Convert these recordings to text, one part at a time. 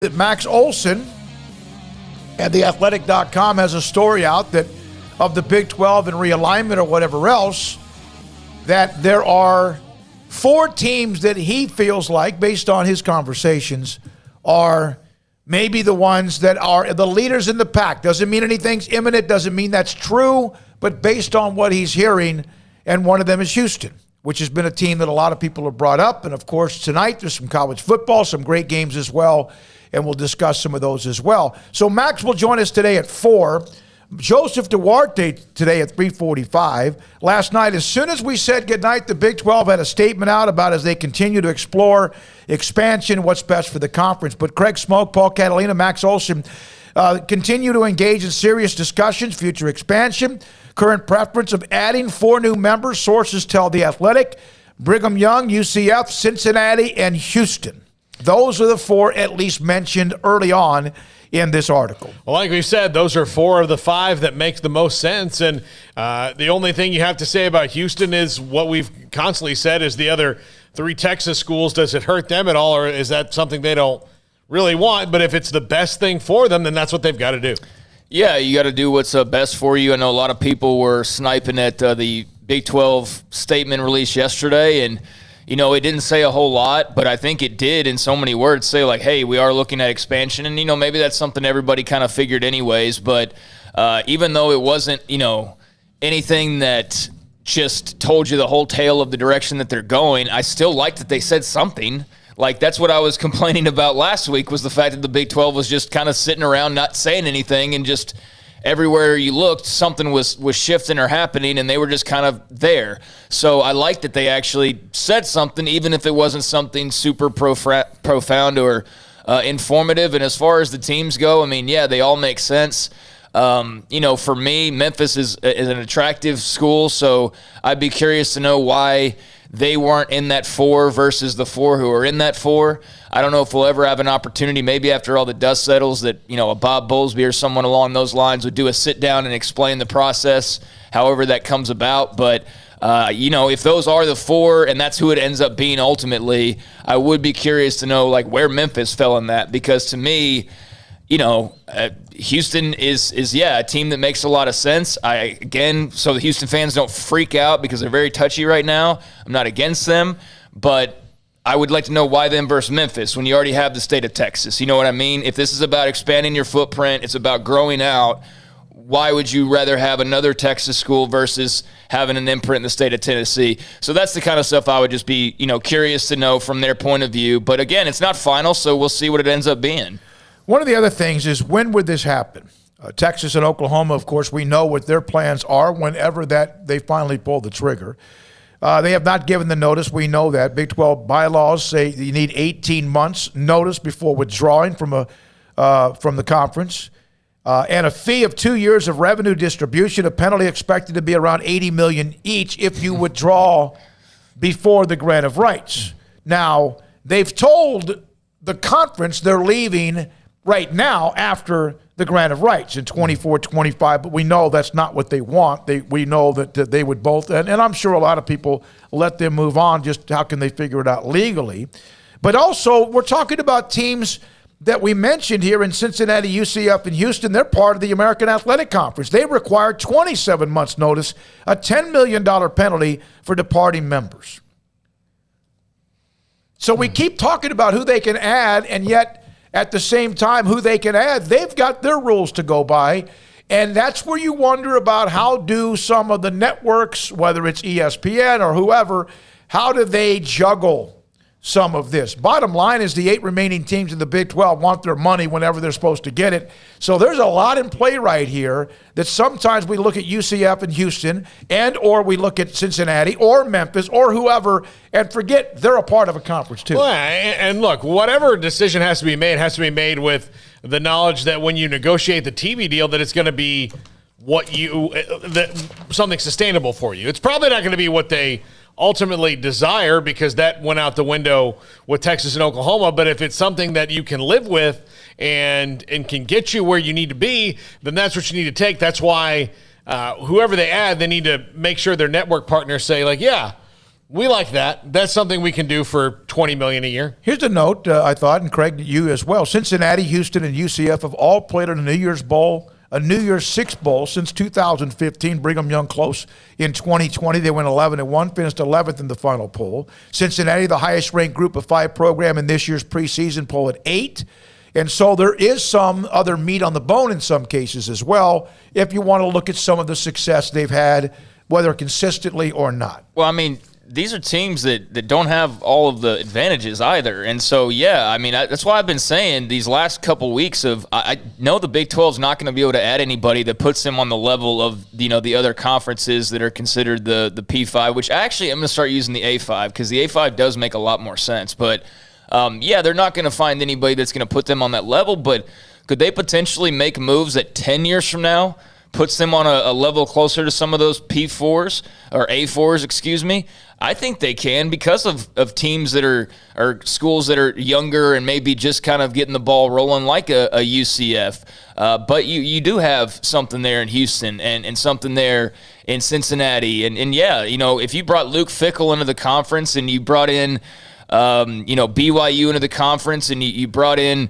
that Max Olson at theathletic.com has a story out that of the Big 12 and realignment or whatever else, that there are 4 teams that he feels like, based on his conversations, are maybe the ones that are the leaders in the pack. Doesn't mean anything's imminent, doesn't mean that's true, but based on what he's hearing, and one of them is Houston, which has been a team that a lot of people have brought up. And, of course, tonight there's some college football, some great games as well, and we'll discuss some of those as well. So Max will join us today at 4. Joseph Duarte today at 3:45. Last night, as soon as we said goodnight, the Big 12 had a statement out about as they continue to explore expansion, what's best for the conference. But Craig Smoak, Paul Catalina, Max Olson continue to engage in serious discussions, future expansion, current preference of adding 4 new members. Sources tell The Athletic, Brigham Young, UCF, Cincinnati, and Houston. Those are the 4 at least mentioned early on in this article. Well, like we said, those are 4 of the 5 that make the most sense. And the only thing you have to say about Houston is what we've constantly said is the other 3 Texas schools. Does it hurt them at all, or is that something they don't really want? But if it's the best thing for them, then that's what they've got to do. Yeah, you got to do what's best for you. I know a lot of people were sniping at the Big 12 statement released yesterday, and you know, it didn't say a whole lot, but I think it did in so many words say like, hey, we are looking at expansion. And, you know, maybe that's something everybody kind of figured anyways. But even though it wasn't, you know, anything that just told you the whole tale of the direction that they're going, I still like that they said something. Like, that's what I was complaining about last week, was the fact that the Big 12 was just kind of sitting around not saying anything, and just everywhere you looked, something was shifting or happening, and they were just kind of there. So I like that they actually said something, even if it wasn't something super profound or informative. And as far as the teams go, I mean, yeah, they all make sense. You know, for me, Memphis is an attractive school, so I'd be curious to know why they weren't in that 4 versus the 4 who are in that 4. I don't know if we'll ever have an opportunity, maybe after all the dust settles, that, you know, a Bob Bowlesby or someone along those lines would do a sit down and explain the process, however that comes about. But, you know, if those are the 4 and that's who it ends up being ultimately, I would be curious to know, like, where Memphis fell in that. Because to me, you know, Houston is a team that makes a lot of sense. So the Houston fans don't freak out because they're very touchy right now. I'm not against them, but I would like to know why them versus Memphis when you already have the state of Texas. You know what I mean? If this is about expanding your footprint, it's about growing out, why would you rather have another Texas school versus having an imprint in the state of Tennessee? So that's the kind of stuff I would just be, you know, curious to know from their point of view. But again, it's not final, so we'll see what it ends up being. One of the other things is, when would this happen? Texas and Oklahoma, of course, we know what their plans are whenever that they finally pull the trigger. They have not given the notice. We know that. Big 12 bylaws say you need 18 months notice before withdrawing from the conference. And a fee of 2 years of revenue distribution, a penalty expected to be around $80 million each if you withdraw before the grant of rights. Now, they've told the conference they're leaving right now after the grant of rights in 24-25, but we know that's not what they want. We know that they would both, and I'm sure a lot of people let them move on, just how can they figure it out legally. But also, we're talking about teams that we mentioned here in Cincinnati, UCF, and Houston. They're part of the American Athletic Conference. They require 27 months notice, a $10 million penalty for departing members. So we keep talking about who they can add, and yet at the same time, who they can add, they've got their rules to go by. And that's where you wonder about, how do some of the networks, whether it's ESPN or whoever, how do they juggle some of this? Bottom line is, the 8 remaining teams in the Big 12 want their money whenever they're supposed to get it. So there's a lot in play right here, that sometimes we look at UCF and Houston, and or we look at Cincinnati or Memphis or whoever and forget they're a part of a conference too. Well, and look, whatever decision has to be made with the knowledge that when you negotiate the TV deal, that it's going to be something sustainable for you. It's probably not going to be what they ultimately desire, because that went out the window with Texas and Oklahoma. But if it's something that you can live with and can get you where you need to be, then that's what you need to take. That's why whoever they add, they need to make sure their network partners say, like, yeah, We like that. That's something we can do for $20 million a year. Here's a note, I thought, and Craig, you as well. Cincinnati, Houston, and UCF have all played in a New Year's Bowl, a New Year's Six Bowl since 2015. Brigham Young close in 2020. They went 11-1, finished 11th in the final poll. Cincinnati, the highest-ranked Group of 5 program in this year's preseason poll at 8. And so there is some other meat on the bone in some cases as well, if you want to look at some of the success they've had, whether consistently or not. Well, I mean, these are teams that don't have all of the advantages either. And so, yeah, I mean, that's why I've been saying these last couple weeks I know the Big 12 is not going to be able to add anybody that puts them on the level of, the other conferences that are considered the P5, which actually I'm going to start using the A5 because the A5 does make a lot more sense. But, yeah, they're not going to find anybody that's going to put them on that level. But could they potentially make moves that 10 years from now puts them on a level closer to some of those P4s or A4s, excuse me? I think they can because of teams that are schools that are younger and maybe just kind of getting the ball rolling like a UCF. But you do have something there in Houston and something there in Cincinnati. And yeah, if you brought Luke Fickell into the conference and you brought in, BYU into the conference and you brought in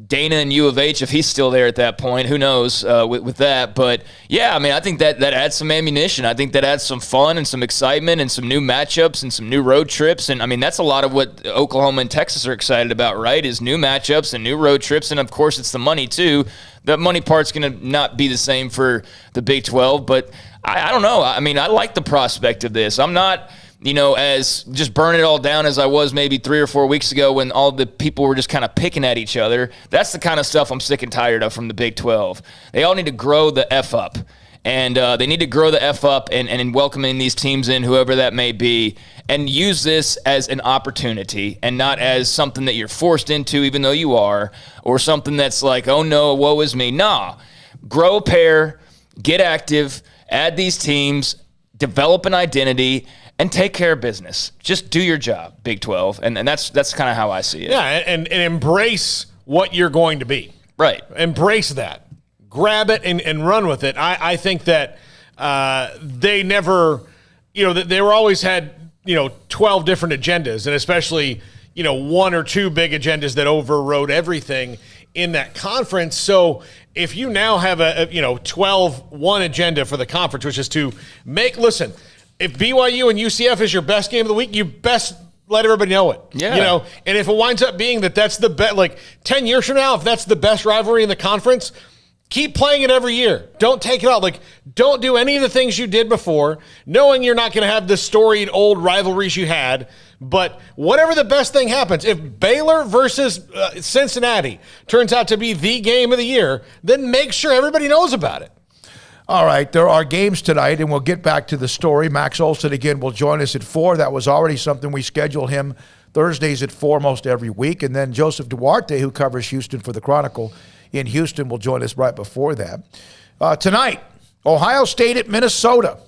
Dana and U of H, if he's still there at that point, who knows with that. But, yeah, I mean, I think that adds some ammunition. I think that adds some fun and some excitement and some new matchups and some new road trips. And, I mean, that's a lot of what Oklahoma and Texas are excited about, right, is new matchups and new road trips. And, of course, it's the money, too. The money part's going to not be the same for the Big 12. But I don't know. I mean, I like the prospect of this. I'm not – as just burn it all down as I was maybe 3 or 4 weeks ago when all the people were just kind of picking at each other. That's the kind of stuff I'm sick and tired of from the Big 12. They all need to grow the F up. And they need to grow the F up and welcoming these teams in, whoever that may be, and use this as an opportunity and not as something that you're forced into, even though you are, or something that's like, oh no, woe is me. Nah, grow a pair, get active, add these teams, develop an identity, and take care of business. Just do your job, Big 12. And that's kind of how I see it. Yeah, and embrace what you're going to be. Right. Embrace that. Grab it and run with it. I think that they never, they were always had, 12 different agendas, and especially, 1 or 2 big agendas that overrode everything in that conference. So if you now have a 12-1 agenda for the conference, which is to listen, if BYU and UCF is your best game of the week, you best let everybody know it. Yeah. And if it winds up being that's the best, 10 years from now, if that's the best rivalry in the conference, keep playing it every year. Don't take it out. Don't do any of the things you did before, knowing you're not going to have the storied old rivalries you had. But whatever the best thing happens, if Baylor versus Cincinnati turns out to be the game of the year, then make sure everybody knows about it. All right, there are games tonight, and we'll get back to the story. Max Olson, again, will join us at 4. That was already something we scheduled him Thursdays at 4 most every week. And then Joseph Duarte, who covers Houston for the Chronicle in Houston, will join us right before that. Tonight, Ohio State at Minnesota.